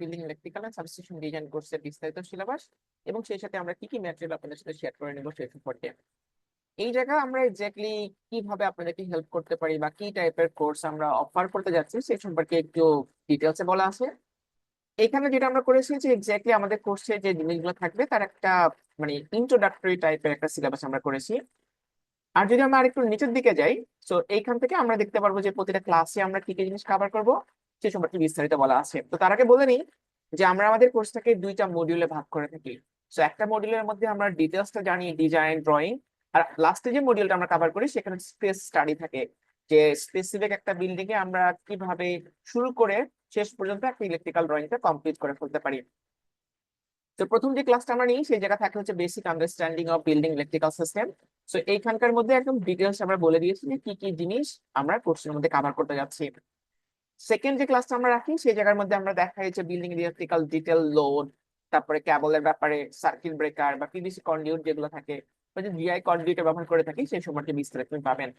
Building electrical and substation design কোর্সের বিস্তারিত syllabus এবং সেই সাথে আমরা কি কি ম্যাটেরিয়াল আপনাদের সাথে শেয়ার করে নেব সেই সম্পর্কে। এই জায়গায় আমরা এক্স্যাক্টলি কিভাবে আপনাদেরকে হেল্প করতে পারি বা কি টাইপের কোর্স আমরা অফার করতে যাচ্ছি সেই সম্পর্কে একটু ডিটেলসে বলা আছে। এখানে যেটা আমরা করেছি যে এক্স্যাক্টলি আমাদের কোর্সে যে জিনিসগুলো থাকবে তার একটা মানে ইন্ট্রোডাক্টরি টাইপের একটা সিলেবাস আমরা করেছি। আর যদি আমরা আরেকটু নিচের দিকে যাই, তো এইখান থেকে আমরা দেখতে পারবো যে প্রতিটা ক্লাসে আমরা কি কি জিনিস কভার করব সে সম্পর্কে বিস্তারিত বলা আছে। তো তার আগে বলে নিই যে আমরা আমাদের কোর্সটাকে দুইটা মডিউলে ভাগ করে থাকি। তো একটা মডিউলের মধ্যে আমরা ডিটেলসটা জানি, ডিজাইন, ড্রয়িং। আর লাস্টে যে মডিউলটা আমরা কভার করি সেখানে স্পেস স্টাডি থাকে, যে স্পেসিফিক একটা বিল্ডিং এ আমরা কিভাবে শুরু করে শেষ পর্যন্ত একটা ইলেকট্রিক্যাল ড্রয়িংটা কমপ্লিট করে ফেলতে পারি। তো প্রথম যে ক্লাসটা আমরা নিই সেই জায়গা থাকে হচ্ছে basic understanding of building electrical system. So এইখানকার মধ্যে একদম ডিটেলস আমরা বলে দিয়েছি যে কি কি জিনিস আমরা কোর্সের মধ্যে কভার করতে যাচ্ছি। সেকেন্ড যে ক্লাসটা আমরা রাখি সেই জায়গার মধ্যে আমরা দেখাই যে বিল্ডিং ইলেকট্রিক্যাল ডিটেল লোড, তারপরে কেবলের ব্যাপারে, সার্কিট ব্রেকার বা পিভিসি কন্ডিউট যেগুলো থাকে বা যে জিআই কন্ডিউটে ব্যবহার করে থাকি সেই সম্পর্কে বিস্তারিত তুমি পাবেন।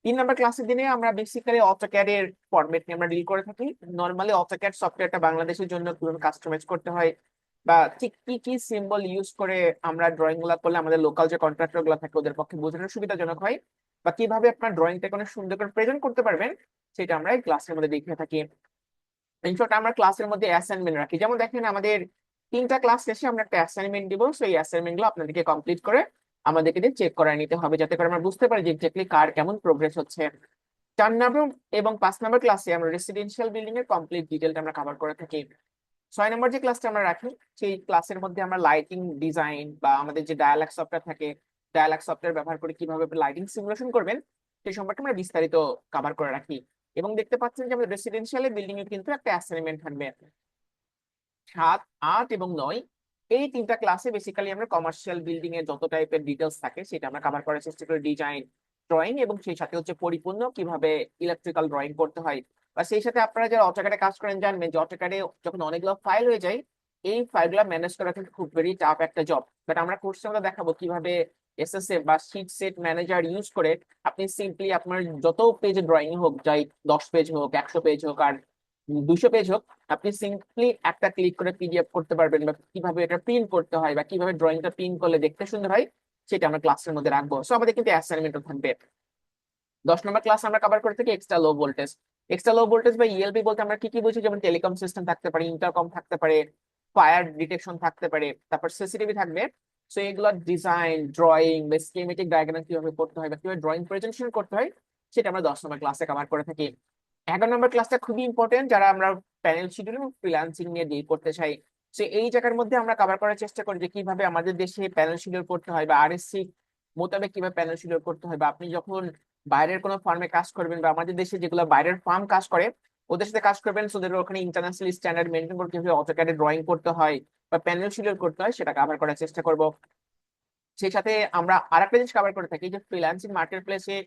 3 নম্বর ক্লাসের দিনে আমরা বেসিক্যালি অটোক্যাড এর ফরম্যাট নিয়ে আমরা ডিল করে থাকি। নর্মালি অটোক্যাড সফটওয়্যারটা বাংলাদেশের জন্য কিভাবে কাস্টমাইজ করতে হয় বা ঠিক কি কি সিম্বল ইউজ করে আমরা ড্রয়িং গুলা করলে আমাদের লোকাল যে কন্ট্রাক্টর গুলো থাকে ওদের পক্ষে বোঝানো সুবিধাজনক হয়, বা কিভাবে আপনার ড্রয়িংটাকে অনেক সুন্দর করে প্রেজেন্ট করতে পারবেন সেটা আমরা এই ক্লাসের মধ্যে দেখে থাকি। ইনশর্ট আমরা ক্লাসের মধ্যে অ্যাসাইনমেন্ট রাখি, যেমন দেখেন আমাদের 3টা ক্লাস শেষে আমরা একটা অ্যাসাইনমেন্ট দিব। সো এই অ্যাসাইনমেন্ট গুলো আপনাদেরকে কমপ্লিট করে আমাদেরকে দিয়ে চেক করে নিতে হবে, যাতে করে আমরা বুঝতে পারি যে এক্স্যাক্টলি কার কেমন প্রোগ্রেস হচ্ছে। 4 নম্বর এবং 5 নম্বর ক্লাসে আমরা রেসিডেন্সিয়াল বিল্ডিং এর কমপ্লিট ডিটেলটা আমরা কভার করে থাকি। 6 নম্বর যে ক্লাসটা আমরা রাখি সেই ক্লাসের মধ্যে আমরা লাইটিং ডিজাইন বা আমাদের যে ডায়ালগ সফটওয়্যার থাকে, ডায়ালগ সফটওয়্যার ব্যবহার করে কিভাবে লাইটিং সিমুলেশন করবেন সেই সম্পর্কে আমরা বিস্তারিত কভার করে রাখি। এবং দেখতে পাচ্ছেন যে আমাদের রেসিডেন্সিয়াল বিল্ডিং এ কিন্তু একটা অ্যাসাইনমেন্ট থাকবে। 7, 8 এবং 9 এই 3টা ক্লাসে বেসিক্যালি আমরা কমার্শিয়াল বিল্ডিং এর যত টাইপের ডিটেলস থাকে সেটা আমরা কভার করার চেষ্টা করি, ডিজাইন, ড্রয়িং এবং সেই সাথে হচ্ছে পরিপূর্ণ কিভাবে ইলেকট্রিক্যাল ড্রয়িং করতে হয়। বা সেই সাথে আপনারা যারা অটোক্যাডে কাজ করেন জানবেন যে অটোক্যাডে যখন অনেকগুলো ফাইল হয়ে যায় এই ফাইলগুলো ম্যানেজ করা কিন্তু খুব ভেরি টাফ একটা জব। বাট আমরা কোর্সে আমরা দেখাবো কিভাবে এসএসএ বা শিট সেট ম্যানেজার ইউজ করে আপনি সিম্পলি আপনার যত পেজে ড্রয়িং হোক, যাই 10 পেজ হোক, 100 পেজ হোক আর 200 পেজ হোক, আপনি সিম্পলি একটা ক্লিক করে পিডিএফ করতে পারবেন, বা কিভাবে এটা প্রিন্ট করতে হয় বা কিভাবে ড্রয়িংটা প্রিন্ট করলে দেখতে সুন্দর হয় সেটা আমরা ক্লাসের মধ্যে রাখবো। সো আমাদের কিন্তু অ্যাসাইনমেন্টও থাকবে। 10 নম্বর ক্লাস আমরা কভার করে থাকি extra low voltage. Extra low voltage বা ইএলবি বলতে আমরা কি কি বুঝি, যেমন টেলিকম সিস্টেম থাকতে পারে, ইন্টারকম থাকতে পারে, ফায়ার ডিটেকশন থাকতে পারে, তারপর সিসিটিভি থাকবে। সো এগুলো ডিজাইন, ড্রয়িং বা স্কিমেটিক ডায়াগ্রাম কিভাবে করতে হয় বা কিভাবে ড্রয়িং প্রেজেন্টেশন করতে হয় সেটা আমরা 10 নম্বর ক্লাসে কভার করে থাকি। 11 নম্বর ক্লাসটা খুবই ইম্পর্টেন্ট যারা আমরা প্যানেল শিডিউল এবং ফ্রিল্যান্সিং নিয়ে ডিল করতে চাই। সো এই জায়গার মধ্যে আমরা কভার করার চেষ্টা করি যে কিভাবে আমাদের দেশে প্যানেল শিডিউল করতে হয় বা আরএসসি মোতাবেক কিভাবে প্যানেল শিডিউল করতে হয়, বা আপনি যখন বাইরের কোনো ফার্মে কাজ করবেন বা আমাদের দেশে যেগুলো বাইরের ফার্ম কাজ করে ওদের সাথে কাজ করবেন, সো ওদের ওখানে ইন্টারন্যাশনাল স্ট্যান্ডার্ড মেনটেন করে কিভাবে অটোক্যাডে ড্রয়িং করতে হয় বা প্যানেল শিডিউল করতে হয় সেটা কভার করার চেষ্টা করব। সেই সাথে আমরা আরেকটা জিনিস কভার করে থাকি যে ফ্রিল্যান্সিং মার্কেট প্লেসে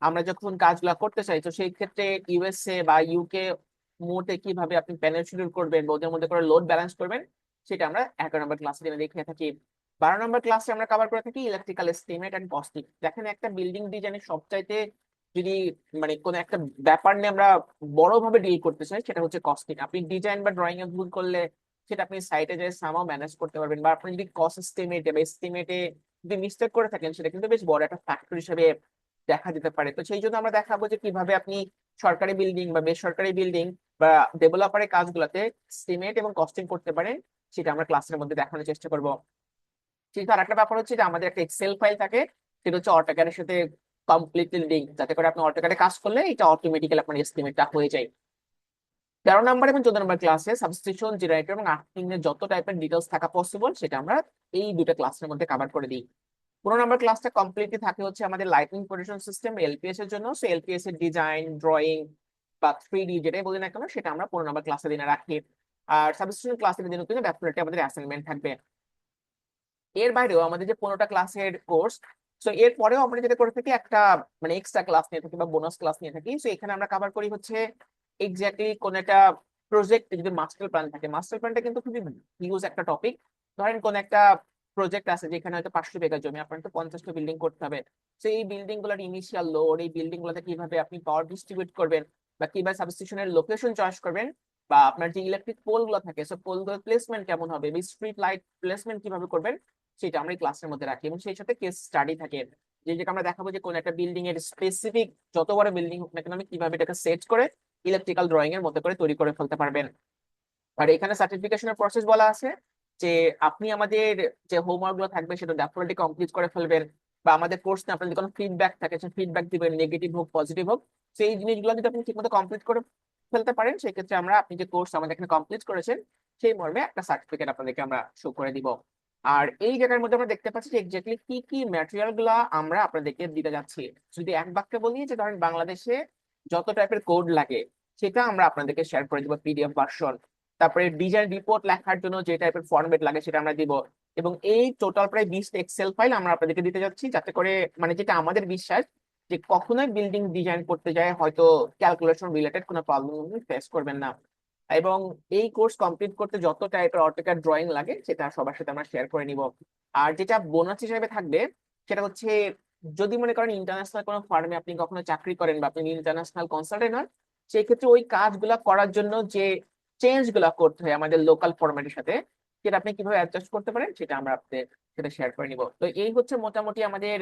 আমরা যখন কাজগুলো করতে চাই তো সেই ক্ষেত্রে ইউএসএ বা ইউকে মোটে কিভাবে আপনি প্যানেল শিডিউল করবেন বা ওদের মধ্যে করে লোড ব্যালেন্স করবেন সেটা আমরা 11 নম্বর ক্লাসে দেখিয়ে থাকি। 12 নম্বর ক্লাসে আমরা কভার করে থাকি ইলেকট্রিক্যাল এস্টিমেট এন্ড কস্টিং। দেখেন একটা বিল্ডিং ডিজাইনের সবচাইতে যদি মানে কোন একটা ব্যাপার নিয়ে আমরা বড়ভাবে ডিল করতে চাই সেটা হচ্ছে কস্টিং। আপনি ডিজাইন বা ড্রয়িং এ ভুল করলে সেটা আপনি সাইটে যে সামাও ম্যানেজ করতে পারবেন, বা আপনি যদি কস্ট এস্টিমেটে বা এস্টিমেটে যদি মিস্টেক করে থাকেন সেটা কিন্তু বেশ বড় একটা ফ্যাক্টর হিসেবে দেখা দিতে পারে। তো সেই জন্য আমরা দেখাবো যে কিভাবে আপনি সরকারি বিল্ডিং বা বেসরকারি বিল্ডিং বা ডেভেলপারের কাজগুলোতে এস্টিমেট এবং কস্টিং করতে পারেন সেটা আমরা ক্লাসের মধ্যে দেখানোর চেষ্টা করব। কিন্তু আর একটা ব্যাপার হচ্ছে যে আমাদের একটা এক্সেল ফাইল থাকে, সেটা হচ্ছে অটোক্যাডের সাথে কমপ্লিটলি লিঙ্ক, যাতে করে আপনি অটোক্যাডে কাজ করলে এটা অটোমেটিক্যালি আপনার এস্টিমেটটা হয়ে যায়। 13 নম্বর এবং 14 নম্বর ক্লাসে সাবস্টেশন, জেনারেটর এবং আর্থিং এর যত টাইপের ডিটেলস থাকা পসিবল সেটা আমরা এই দুটো ক্লাসের মধ্যে কভার করে দিই। 15 নম্বর ক্লাসটা কমপ্লিটলি থাকে হচ্ছে আমাদের লাইটিং প্রোডাকশন সিস্টেম এলপিএস এর জন্য। সো এলপিএস এর ডিজাইন, ড্রয়িং বা 3D যেটাই বলি না কেন সেটা আমরা 15 নম্বর ক্লাসে দিনে রাখি। আর সাবস্টেশন ক্লাসের দিনে কিন্তু ডেফিনেটলি আমাদের অ্যাসাইনমেন্ট থাকবে। এর বাইরেও আমাদের যে 15টা ক্লাসের কোর্স, সো এর পরেও আমরা যেটা করে থাকি একটা মানে এক্সট্রা ক্লাস নিয়ে থাকি বা বোনাস ক্লাস নিয়ে থাকি। সো এখানে আমরা কভার করি হচ্ছে এক্স্যাক্টলি কোন একটা প্রজেক্ট যদি মাস্টার প্ল্যান থাকে, মাস্টার প্ল্যানটা কিন্তু খুবই হিউজ একটা টপিক। ধরেন কোন একটা প্রজেক্ট আছে যেখানে হয়তো 500 বিঘা জমি, আপনার তো 50টা বিল্ডিং করতে হবে। তো এই বিল্ডিং গুলোর ইনিশিয়াল লোড, এই বিল্ডিং গুলোতে কিভাবে আপনি পাওয়ার ডিস্ট্রিবিউট করবেন বা কিভাবে সাবস্টেশনের লোকেশন চয়েস করবেন বা আপনার যে ইলেকট্রিক পোল গুলো থাকে সব পোল গুলোর প্লেসমেন্ট কেমন হবে, স্ট্রিট লাইট প্লেসমেন্ট কিভাবে করবেন, সেটা আমরা এই ক্লাসের মধ্যে রাখি। এবং সেই সাথে কেস স্টাডি থাকে, যেটা আমরা দেখাবো যে কোন একটা বিল্ডিং এর স্পেসিফিক যত বড় বিল্ডিং হোক না কেন আমি কিভাবে এটাকে সেট করে ইলেকট্রিক্যাল ড্রয়িং এর মধ্যে করে তৈরি করে ফেলতে পারবেন। আর এখানে সার্টিফিকেশনের প্রসেস বলা আছে যে আপনি আমাদের যে হোমওয়ার্ক গুলো থাকবে সেটা ডেফিনেটলি কমপ্লিট করে ফেলবেন, বা আমাদের কোর্স নিয়ে আপনার যদি কোনো ফিডব্যাক থাকে সেই ফিডব্যাক দিবেন, নেগেটিভ হোক পজিটিভ হোক। সেই জিনিসগুলো যদি আপনি ঠিকমতো কমপ্লিট করে ফেলতে পারেন সেক্ষেত্রে আমরা আপনি যে কোর্স আমাদের এখানে কমপ্লিট করেছেন সেই মর্মে একটা সার্টিফিকেট আপনাদেরকে আমরা শো করে দিব। আর এই জায়গার মধ্যে আমরা দেখতে পাচ্ছি যে এক্স্যাক্টলি কি কি ম্যাটেরিয়াল গুলা আমরা আপনাদেরকে দিতে যাচ্ছি। যদি এক বাক্যে বলি যে ধরেন বাংলাদেশে যত টাইপের কোড লাগে সেটা আমরা আপনাদেরকে শেয়ার করে দিব পিডিএফ ভার্সন। তারপরে ডিজাইন রিপোর্ট লেখার জন্য যে টাইপের ফরম্যাট লাগে সেটা আমরা দিব। এবং এই টোটাল প্রায় 20টা এক্সেল ফাইল আমরা আপনাদেরকে দিতে যাচ্ছি, যাতে করে মানে যেটা আমাদের বিশ্বাস যে কখনোই বিল্ডিং ডিজাইন করতে যায় হয়তো ক্যালকুলেশন রিলেটেড কোনো প্রবলেম ফেস করবেন না। এবং এই কোর্স কমপ্লিট করতে যত টাইপের অটোক্যাড ড্রয়িং লাগে সেটা সবার সাথে আমরা শেয়ার করে নিব। আর যেটা বোনাস হিসেবে থাকবে সেটা হচ্ছে, যদি মনে করেন ইন্টারন্যাশনাল কোনো ফার্মে আপনি কখনো চাকরি করেন বা আপনি ইন্টারন্যাশনাল কনসালটেন্ট হন, সেই ক্ষেত্রে ওই কাজগুলা করার জন্য যে চেঞ্জ গুলা করতে হয় আমাদের লোকাল ফরম্যাটের সাথে, সেটা আপনি কিভাবে অ্যাডজাস্ট করতে পারেন সেটা আমরা আপনাদের সেটা শেয়ার করে নিব। তো এই হচ্ছে মোটামুটি আমাদের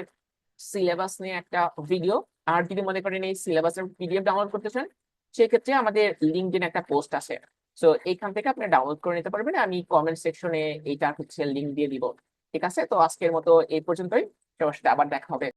সিলেবাস নিয়ে একটা ভিডিও। আর যদি মনে করেন এই সিলেবাসের পিডিএফ ডাউনলোড করতে চান সেক্ষেত্রে আমাদের লিঙ্কডইন একটা পোস্ট আছে, সো এইখান থেকে আপনি ডাউনলোড করে নিতে পারবেন। আমি কমেন্ট সেকশনে এইটা হচ্ছে লিঙ্ক দিয়ে দিব। ঠিক আছে, তো আজকের মতো এই পর্যন্তই, সবার সাথে আবার দেখা হবে।